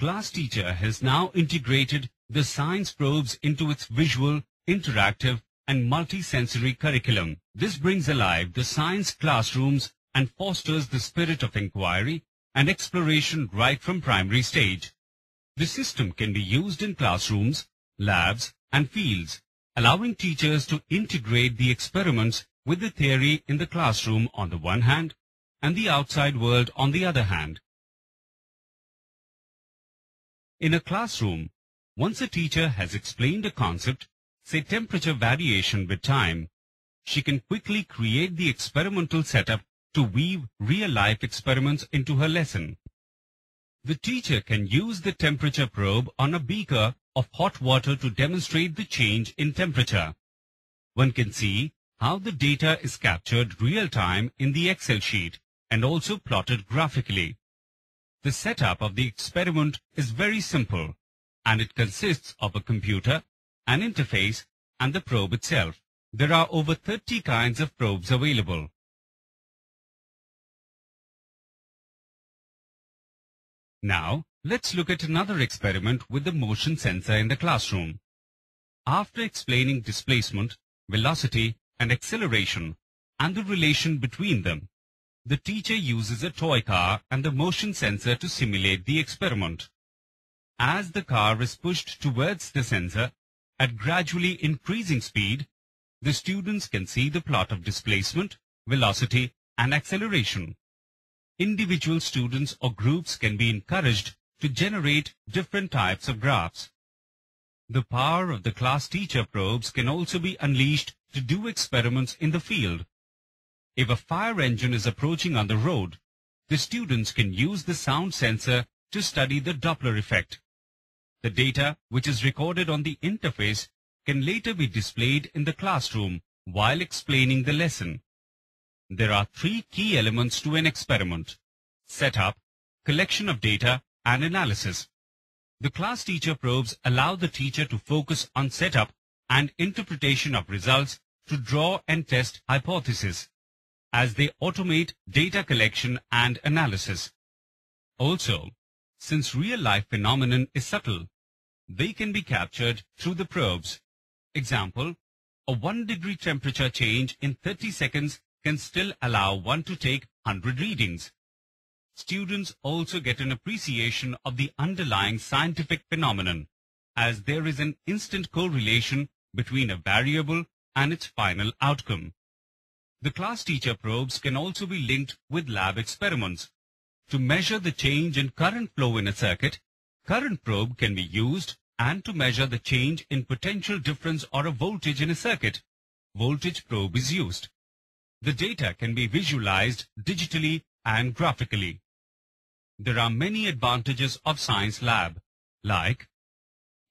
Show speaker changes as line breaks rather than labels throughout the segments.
class teacher has now integrated the science probes into its visual, interactive, and multi-sensory curriculum. This brings alive the science classrooms and fosters the spirit of inquiry and exploration right from primary stage. The system can be used in classrooms, labs, and fields, allowing teachers to integrate the experiments with the theory in the classroom on the one hand and the outside world on the other hand. In a classroom, once a teacher has explained a concept, say temperature variation with time, she can quickly create the experimental setup to weave real-life experiments into her lesson. The teacher can use the temperature probe on a beaker of hot water to demonstrate the change in temperature. One can see how the data is captured real-time in the Excel sheet and also plotted graphically. The setup of the experiment is very simple, and it consists of a computer, an interface, and the probe itself. There are over 30 kinds of probes available. Now, let's look at another experiment with the motion sensor in the classroom. After explaining displacement, velocity, and acceleration, and the relation between them, the teacher uses a toy car and the motion sensor to simulate the experiment. As the car is pushed towards the sensor at gradually increasing speed, the students can see the plot of displacement, velocity, and acceleration. Individual students or groups can be encouraged to generate different types of graphs. The power of the class teacher probes can also be unleashed to do experiments in the field. If a fire engine is approaching on the road, the students can use the sound sensor to study the Doppler effect. The data, which is recorded on the interface, can later be displayed in the classroom while explaining the lesson. There are three key elements to an experiment: setup, collection of data, and analysis. The class teacher probes allow the teacher to focus on setup and interpretation of results to draw and test hypotheses, as they automate data collection and analysis. Also, since real-life phenomenon is subtle, they can be captured through the probes. Example, a 1-degree temperature change in 30 seconds can still allow one to take 100 readings. Students also get an appreciation of the underlying scientific phenomenon, as there is an instant correlation between a variable and its final outcome. The class teacher probes can also be linked with lab experiments. To measure the change in current flow in a circuit, current probe can be used, and to measure the change in potential difference or a voltage in a circuit, voltage probe is used. The data can be visualized digitally and graphically. There are many advantages of Science Lab, like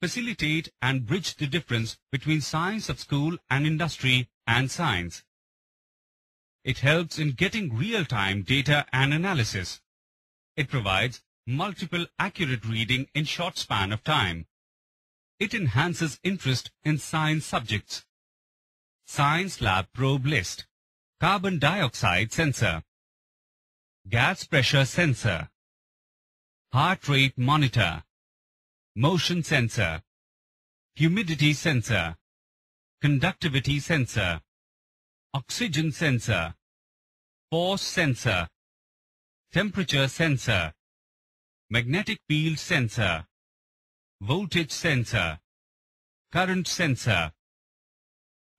facilitate and bridge the difference between science of school and industry and science. It helps in getting real-time data and analysis. It provides multiple accurate reading in short span of time. It enhances interest in science subjects. Science Lab probe list: carbon dioxide sensor, gas pressure sensor, heart rate monitor, motion sensor, humidity sensor, conductivity sensor, oxygen sensor, force sensor, temperature sensor, magnetic field sensor, voltage sensor, current sensor,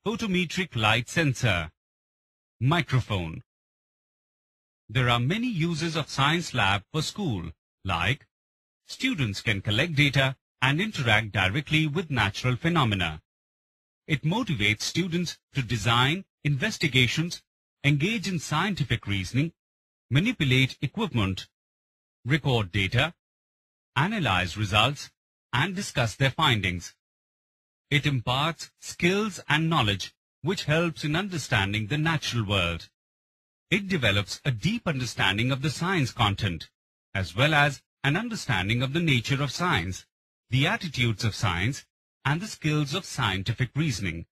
photometric light sensor, microphone. There are many uses of Science Lab for school, like students can collect data and interact directly with natural phenomena. It motivates students to design investigations, engage in scientific reasoning, manipulate equipment, record data, analyze results, and discuss their findings. It imparts skills and knowledge which helps in understanding the natural world. It develops a deep understanding of the science content, as well as an understanding of the nature of science, the attitudes of science, and the skills of scientific reasoning.